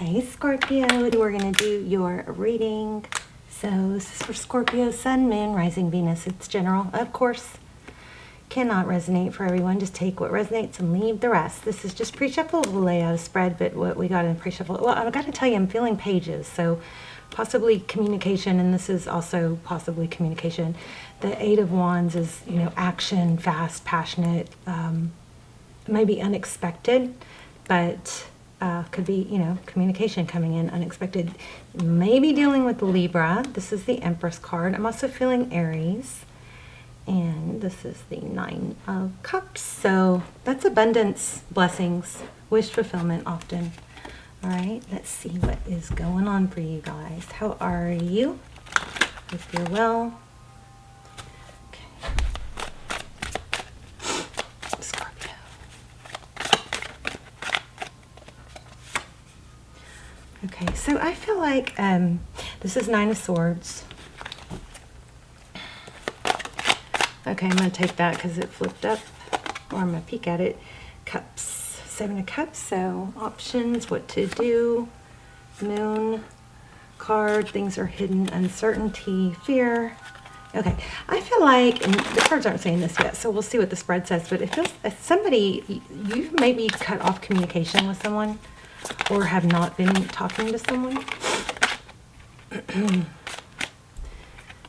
Okay, Scorpio, we're going to do your reading. So this is for Scorpio, Sun, Moon, Rising, Venus. It's general, of course. Cannot resonate for everyone. Just take what resonates and leave the rest. This is just pre-shuffle. We'll lay out a spread, but what we got in pre-shuffle. Well, I've got to tell you, I'm feeling pages. So possibly communication, and this is also possibly communication. The Eight of Wands is, you know, action, fast, passionate, maybe unexpected, but could be, you know, communication coming in unexpected. Maybe dealing with Libra. This is the Empress card. I'm also feeling Aries. And this is the Nine of Cups. So that's abundance, blessings, wish fulfillment often. All right, let's see what is going on for you guys. How are you? Hope you're well. Scorpio. Okay, so I feel like this is Nine of Swords. Okay, I'm going to take that because it flipped up, or I'm going to peek at it. Cups, Seven of Cups, so options, what to do. Moon card, things are hidden, uncertainty, fear. Okay, I feel like, and the cards aren't saying this yet, so we'll see what the spread says, but it feels as somebody, you maybe cut off communication with someone, or have not been talking to someone.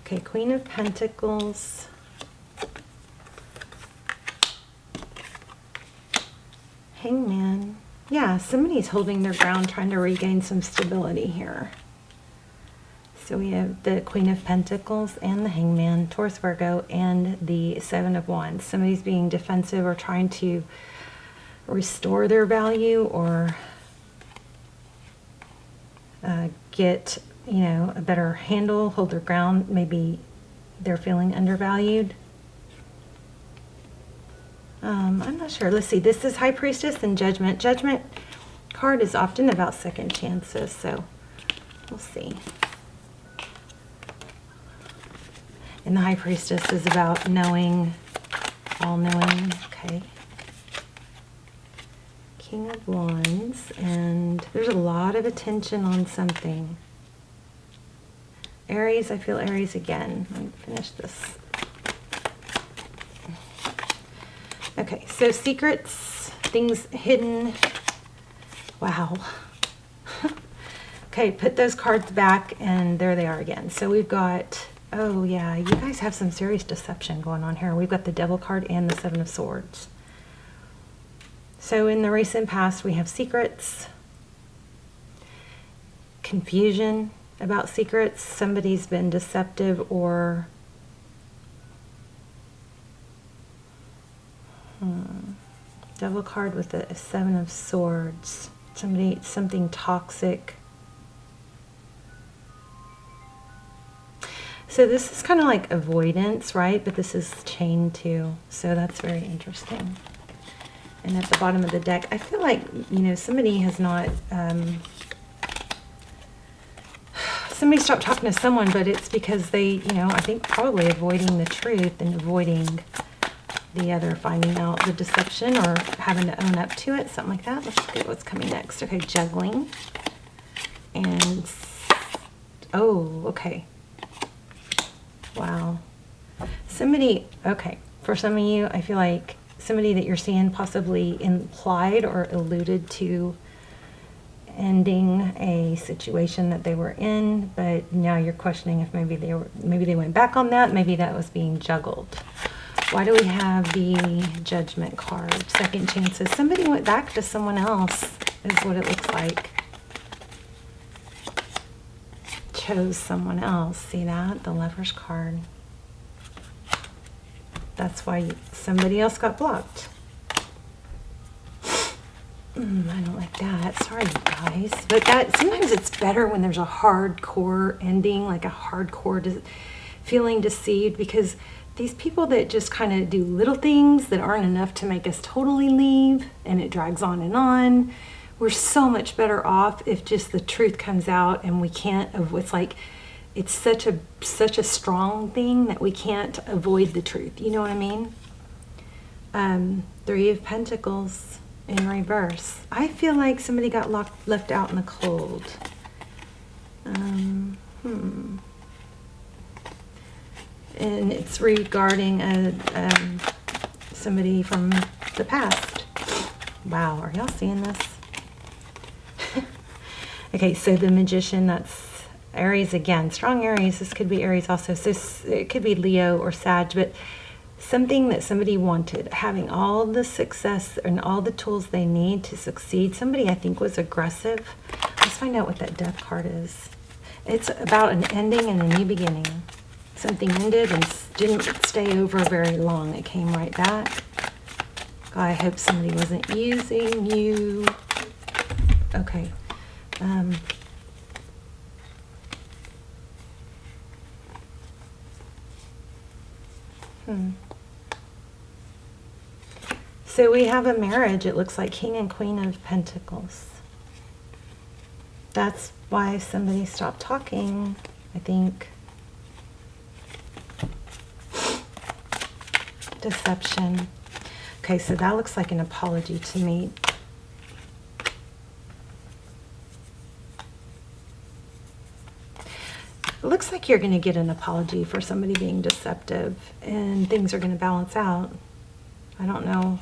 Okay, Queen of Pentacles. Hangman. Yeah, somebody's holding their ground, trying to regain some stability here. So we have the Queen of Pentacles and the Hangman, Taurus, Virgo, and the Seven of Wands. Somebody's being defensive or trying to restore their value or get, you know, a better handle, hold their ground. Maybe they're feeling undervalued. I'm not sure. Let's see. This is High Priestess and Judgment. Judgment card is often about second chances, so we'll see. And the High Priestess is about knowing, all-knowing. Okay. King of Wands, and there's a lot of attention on something. Aries, I feel Aries again. Let me finish this. Okay, so secrets, things hidden. Wow. Okay, put those cards back, and there they are again. So we've got, oh yeah, you guys have some serious deception going on here. We've got the Devil card and the Seven of Swords. So in the recent past, we have secrets, confusion about secrets. Somebody's been deceptive or Devil card with the Seven of Swords. Something toxic. So this is kind of like avoidance, right? But this is chain too. So that's very interesting. And at the bottom of the deck, I feel like, you know, somebody has not, somebody stopped talking to someone, but it's because they, you know, I think probably avoiding the truth and avoiding the other, finding out the deception or having to own up to it, something like that. Let's look at what's coming next. Okay, juggling. And, oh, okay. Wow. Somebody, okay, for some of you, I feel like somebody that you're seeing possibly implied or alluded to ending a situation that they were in, but now you're questioning if maybe they went back on that, maybe that was being juggled. Why do we have the Judgment card? Second chances. Somebody went back to someone else is what it looks like. Chose someone else. See that? The Lover's card. That's why somebody else got blocked. I don't like that. Sorry, you guys. But that sometimes it's better when there's a hardcore ending, like a hardcore feeling deceived, because these people that just kind of do little things that aren't enough to make us totally leave, and it drags on, we're so much better off if just the truth comes out and we can't, it's like, it's such a strong thing that we can't avoid the truth. You know what I mean? Three of Pentacles in reverse. I feel like somebody got left out in the cold. And it's regarding somebody from the past. Wow, are y'all seeing this? Okay, so the Magician, that's Aries again. Strong Aries. This could be Aries also. So it could be Leo or Sag, but something that somebody wanted, having all the success and all the tools they need to succeed. Somebody, I think, was aggressive. Let's find out what that Death card is. It's about an ending and a new beginning. Something ended and didn't stay over very long. It came right back. God, I hope somebody wasn't using you. Okay. So we have a marriage. It looks like King and Queen of Pentacles. That's why somebody stopped talking, I think. Deception. Okay, so that looks like an apology to me. It looks like you're going to get an apology for somebody being deceptive, and things are going to balance out. I don't know.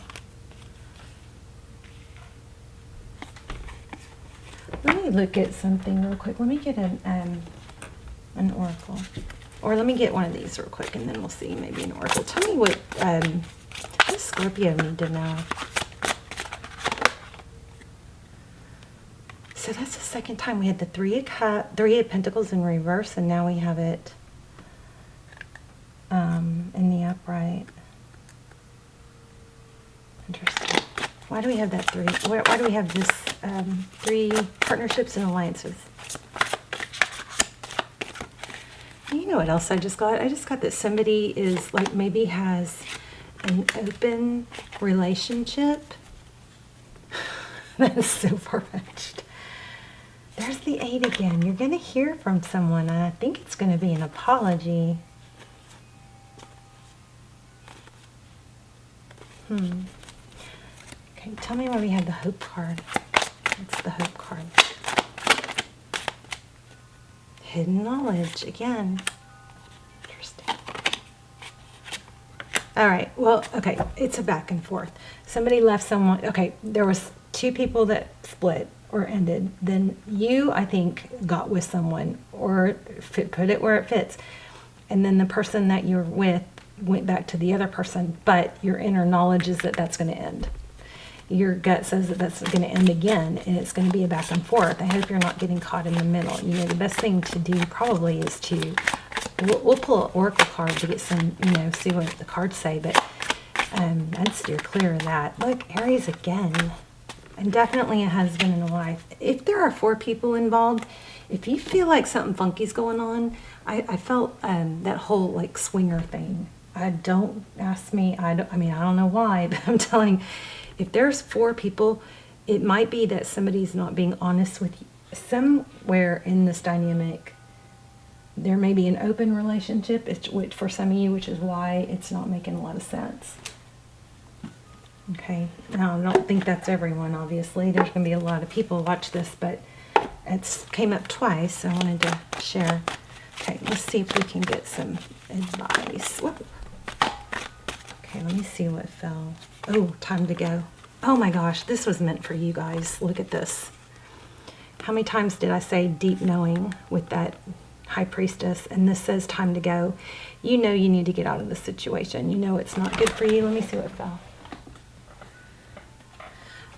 Let me look at something real quick. Let me get an oracle. Or let me get one of these real quick, and then we'll see maybe an oracle. Tell me what does Scorpio need to know? So that's the second time we had the Three of Pentacles in reverse, and now we have it in the upright. Interesting. Why do we have that three? Why do we have this three partnerships and alliances? You know what else I just got? I just got that somebody is like maybe has an open relationship. That is so far-fetched. There's the 8 again. You're going to hear from someone, and I think it's going to be an apology. Okay, tell me why we have the Hope card. What's the Hope card? Hidden knowledge again. Interesting. All right. Well, okay. It's a back and forth. Somebody left someone. Okay. There was 2 people that split or ended. Then you, I think, got with someone or put it where it fits. And then the person that you're with went back to the other person, but your inner knowledge is that that's going to end. Your gut says that that's going to end again, and it's going to be a back and forth. I hope you're not getting caught in the middle. You know, the best thing to do probably is to, we'll pull an oracle card to get some, you know, see what the cards say, but I'd steer clear of that. Look, Aries again, and definitely a husband and a wife. If there are 4 people involved, if you feel like something funky's going on, I felt that whole like swinger thing. Don't ask me, I don't know why, but I'm telling you, if there's 4 people, it might be that somebody's not being honest with you. Somewhere in this dynamic, there may be an open relationship, which for some of you, which is why it's not making a lot of sense. Okay, now I don't think that's everyone, obviously. There's going to be a lot of people watch this, but it came up twice, so I wanted to share. Okay, let's see if we can get some advice. Whoop. Okay, let me see what fell. Oh, time to go. Oh my gosh, this was meant for you guys. Look at this. How many times did I say deep knowing with that High Priestess? And this says time to go. You know you need to get out of this situation. You know it's not good for you. Let me see what fell.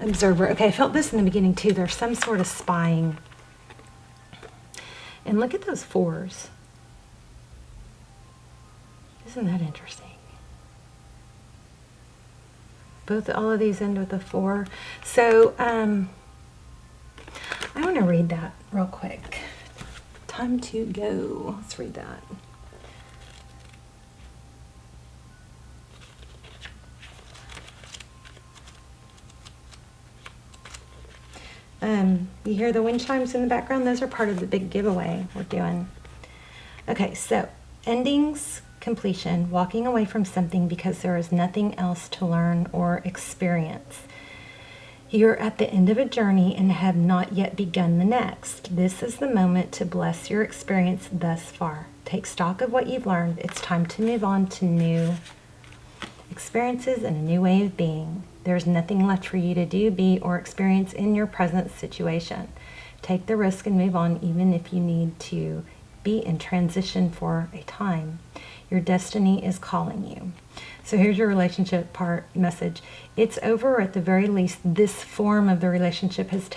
Observer. Okay, I felt this in the beginning too. There's some sort of spying. And look at those 4s. Isn't that interesting? All of these end with a 4. So I want to read that real quick. Time to go. Let's read that. You hear the wind chimes in the background? Those are part of the big giveaway we're doing. Okay, so endings, completion, walking away from something because there is nothing else to learn or experience. You're at the end of a journey and have not yet begun the next. This is the moment to bless your experience thus far. Take stock of what you've learned. It's time to move on to new experiences and a new way of being. There's nothing left for you to do, be, or experience in your present situation. Take the risk and move on, even if you need to be in transition for a time. Your destiny is calling you. So here's your relationship part message. It's over, or at the very least, this form of the relationship is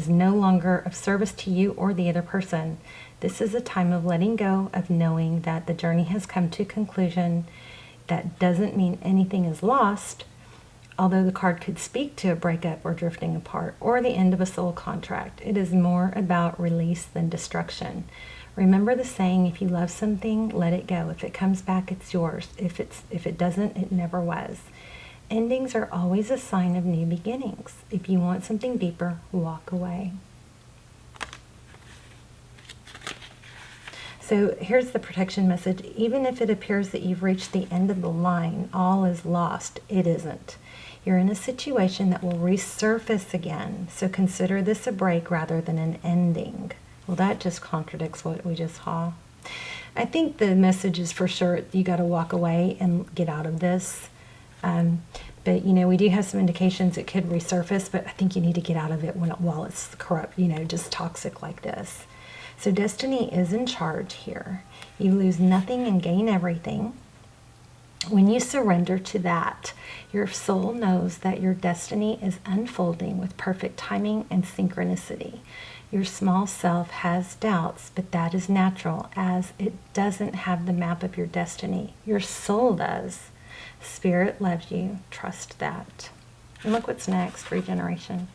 no longer of service to you or the other person. This is a time of letting go, of knowing that the journey has come to conclusion. That doesn't mean anything is lost, although the card could speak to a breakup or drifting apart or the end of a soul contract. It is more about release than destruction. Remember the saying, if you love something, let it go. If it comes back, it's yours. If it doesn't, it never was. Endings are always a sign of new beginnings. If you want something deeper, walk away. So here's the protection message. Even if it appears that you've reached the end of the line, all is lost, it isn't. You're in a situation that will resurface again. So consider this a break rather than an ending. Well, that just contradicts what we just saw. I think the message is for sure you got to walk away and get out of this. But, we do have some indications it could resurface, but I think you need to get out of it while it's corrupt, just toxic like this. So destiny is in charge here. You lose nothing and gain everything. When you surrender to that, your soul knows that your destiny is unfolding with perfect timing and synchronicity. Your small self has doubts, but that is natural, as it doesn't have the map of your destiny. Your soul does. Spirit loves you. Trust that. And look what's next, regeneration.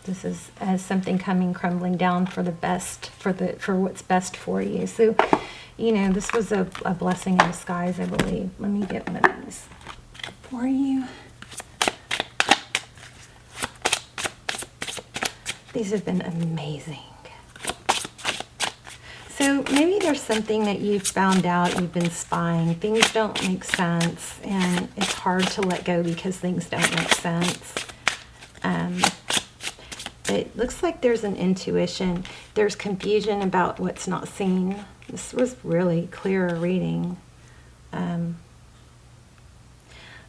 This is as something crumbling down for the best, for what's best for you. So, this was a blessing in disguise, I believe. Let me get one of these for you. These have been amazing. So maybe there's something that you've found out, you've been spying. Things don't make sense, and it's hard to let go because things don't make sense. It looks like there's an intuition. There's confusion about what's not seen. This was really clear reading. I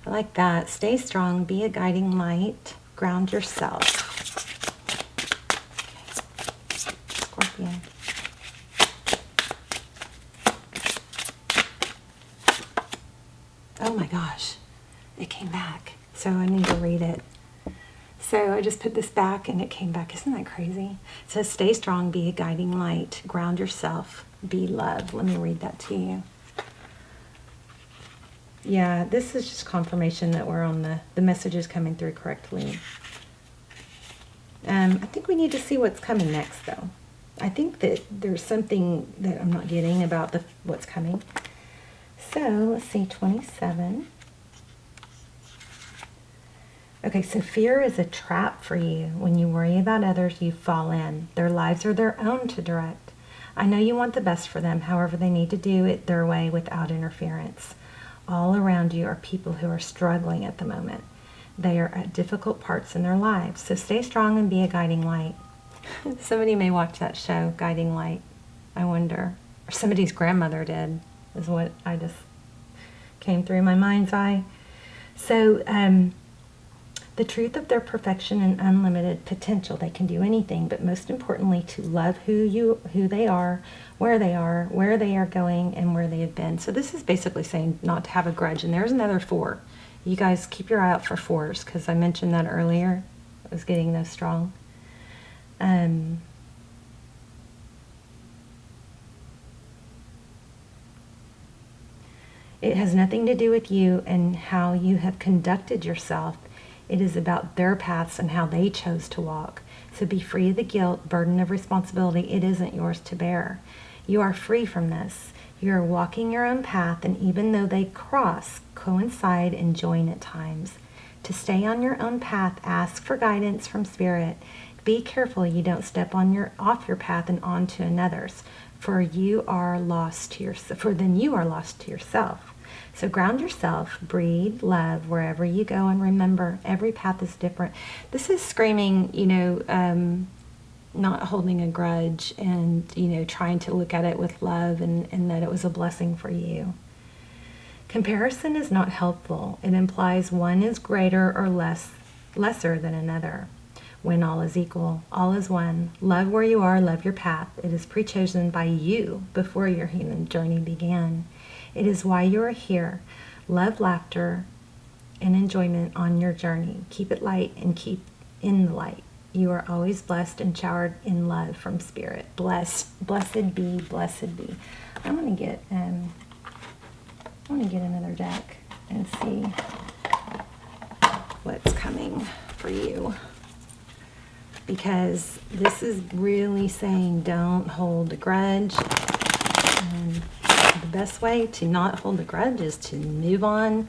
like that. Stay strong. Be a guiding light. Ground yourself. Okay. Scorpio. Oh my gosh. It came back. So I need to read it. So I just put this back and it came back. Isn't that crazy? It says, stay strong, be a guiding light, ground yourself, be love. Let me read that to you. Yeah, this is just confirmation that we're on the messages coming through correctly. I think we need to see what's coming next, though. I think that there's something that I'm not getting about what's coming. So let's see, 27. Okay, so fear is a trap for you. When you worry about others, you fall in. Their lives are their own to direct. I know you want the best for them, however they need to do it their way without interference. All around you are people who are struggling at the moment. They are at difficult parts in their lives, so stay strong and be a guiding light. Somebody may watch that show, Guiding Light, I wonder. Or somebody's grandmother did, is what I just came through my mind's eye. So, the truth of their perfection and unlimited potential. They can do anything, but most importantly, to love who they are, where they are going, and where they have been. So this is basically saying not to have a grudge. And there's another 4. You guys keep your eye out for 4s, because I mentioned that earlier. I was getting those strong. It has nothing to do with you and how you have conducted yourself. It is about their paths and how they chose to walk. So be free of the guilt, burden of responsibility. It isn't yours to bear. You are free from this. You are walking your own path, and even though they cross, coincide, and join at times. To stay on your own path, ask for guidance from Spirit. Be careful you don't step off your path and onto another's, for then you are lost to yourself. So ground yourself, breathe, love wherever you go, and remember, every path is different. This is screaming, not holding a grudge and, trying to look at it with love and that it was a blessing for you. Comparison is not helpful. It implies one is greater or lesser than another. When all is equal, all is one. Love where you are, love your path. It is pre-chosen by you before your human journey began. It is why you are here. Love, laughter, and enjoyment on your journey. Keep it light and keep in the light. You are always blessed and showered in love from Spirit. Blessed be, blessed be. I want to get another deck and see what's coming for you. Because this is really saying don't hold a grudge. And the best way to not hold a grudge is to move on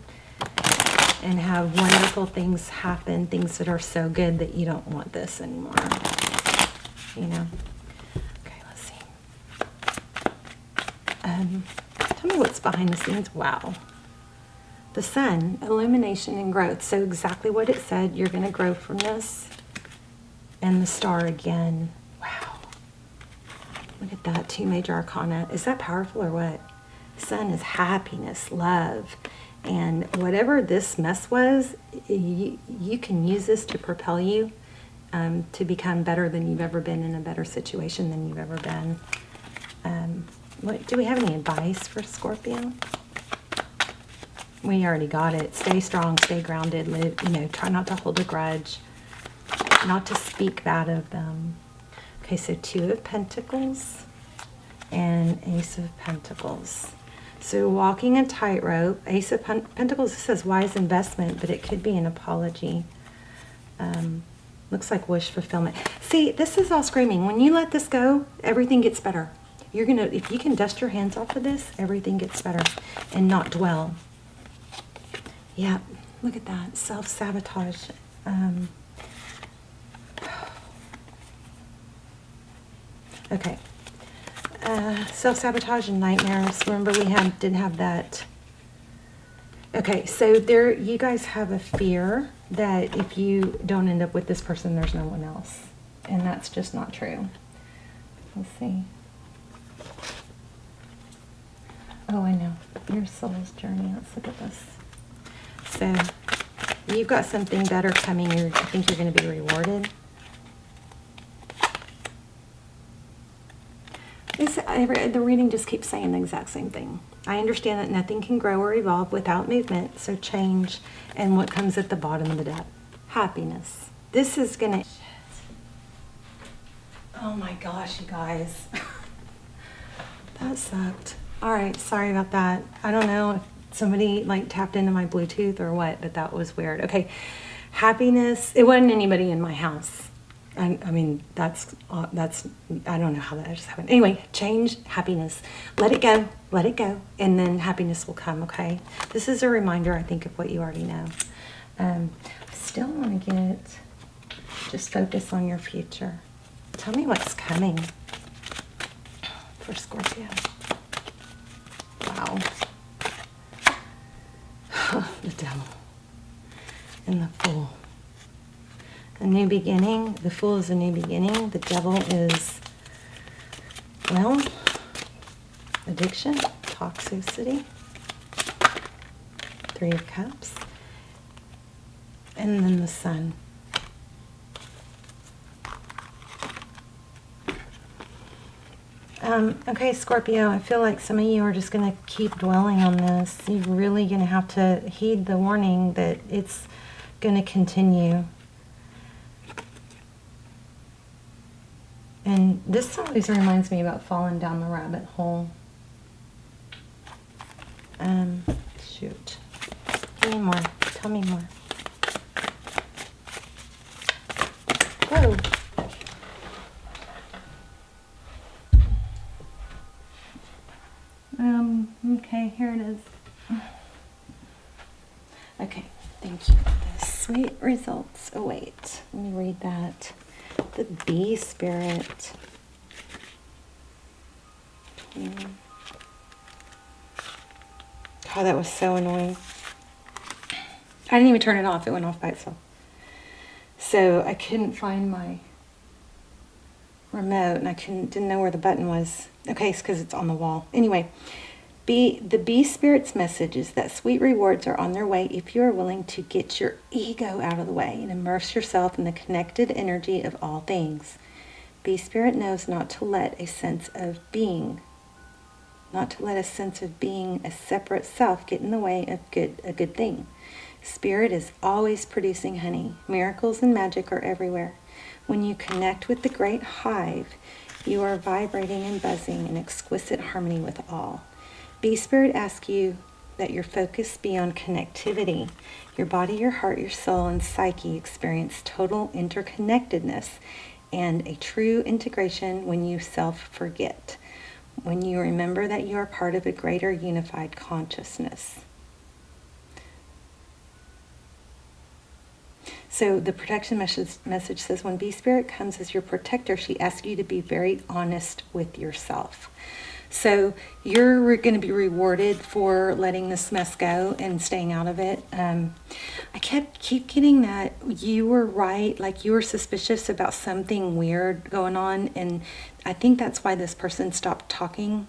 and have wonderful things happen, things that are so good that you don't want this anymore. Okay, let's see. Tell me what's behind the scenes. Wow. The sun, illumination and growth. So exactly what it said, you're going to grow from this. And the star again. Wow. Look at that, 2 major arcana. Is that powerful or what? Sun is happiness, love. And whatever this mess was, you can use this to propel you to become better than you've ever been, in a better situation than you've ever been. Do we have any advice for Scorpio? We already got it. Stay strong, stay grounded, live, try not to hold a grudge. Not to speak bad of them. Okay, so 2 of Pentacles and Ace of Pentacles. So walking a tightrope. Ace of Pentacles says wise investment, but it could be an apology. Looks like wish fulfillment. See, this is all screaming. When you let this go, everything gets better. If you can dust your hands off of this, everything gets better and not dwell. Yeah, look at that. Self-sabotage. Okay, self-sabotage and nightmares. Remember we did have that. Okay, so you guys have a fear that if you don't end up with this person, there's no one else. And that's just not true. Let's see. Oh, I know. Your soul's journey. Let's look at this. So, you've got something better coming. I think you're going to be rewarded. The reading just keeps saying the exact same thing. I understand that nothing can grow or evolve without movement, so change, and what comes at the bottom of the deck? Happiness. This is gonna... Oh my gosh, you guys. That sucked. Alright, sorry about that. I don't know if somebody tapped into my Bluetooth or what, but that was weird. Okay, happiness. It wasn't anybody in my house. I mean, that's, I don't know how that just happened. Anyway, change, happiness. Let it go, and then happiness will come, okay? This is a reminder, I think, of what you already know. I still want to just focus on your future. Tell me what's coming for Scorpio. Wow. The Devil and the Fool. A new beginning. The Fool is a new beginning. The Devil is, well, addiction, toxicity. 3 of Cups. And then the Sun. Okay, Scorpio, I feel like some of you are just going to keep dwelling on this. You're really going to have to heed the warning that it's going to continue. And this always reminds me about falling down the rabbit hole. Shoot. Give me more. Tell me more. Whoa. Okay, here it is. Okay, thank you for this. Sweet results await. Let me read that. The bee spirit. Oh, that was so annoying. I didn't even turn it off. It went off by itself. So I couldn't find my remote, and I didn't know where the button was. Okay, it's because it's on the wall. Anyway, the bee spirit's message is that sweet rewards are on their way if you are willing to get your ego out of the way and immerse yourself in the connected energy of all things. Bee spirit knows not to let a sense of being a separate self get in the way of a good thing. Spirit is always producing honey. Miracles and magic are everywhere. When you connect with the great hive, you are vibrating and buzzing in exquisite harmony with all. Bee Spirit asks you that your focus be on connectivity. Your body, your heart, your soul, and psyche experience total interconnectedness and a true integration when you self-forget, when you remember that you are part of a greater unified consciousness. So the protection message says, when Bee Spirit comes as your protector, she asks you to be very honest with yourself. So you're going to be rewarded for letting this mess go and staying out of it. I keep getting that you were right, like you were suspicious about something weird going on, and I think that's why this person stopped talking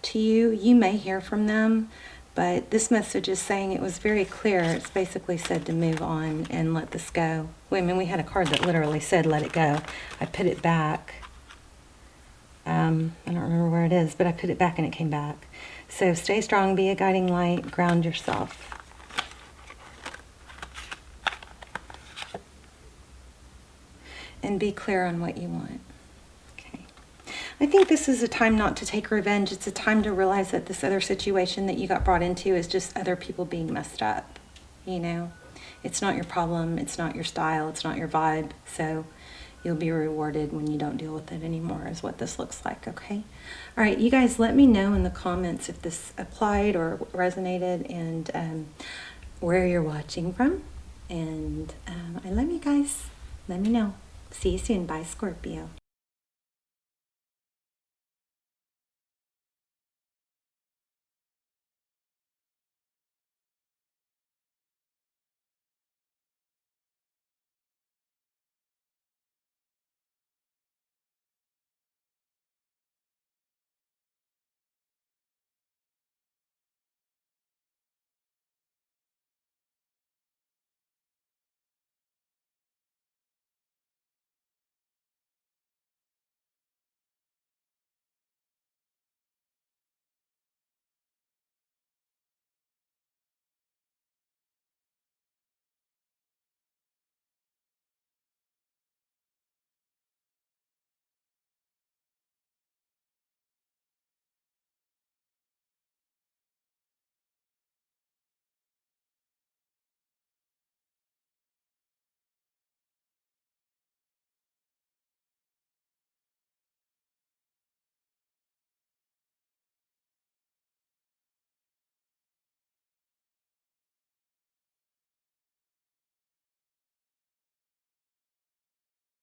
to you. You may hear from them, but this message is saying it was very clear. It's basically said to move on and let this go. I mean, we had a card that literally said let it go. I put it back. I don't remember where it is, but I put it back and it came back. So stay strong, be a guiding light, ground yourself. And be clear on what you want. Okay. I think this is a time not to take revenge. It's a time to realize that this other situation that you got brought into is just other people being messed up. You know, it's not your problem. It's not your style. It's not your vibe. So you'll be rewarded when you don't deal with it anymore, is what this looks like, okay? All right, you guys, let me know in the comments if this applied or resonated, and where you're watching from. And I love you guys. Let me know. See you soon. Bye, Scorpio.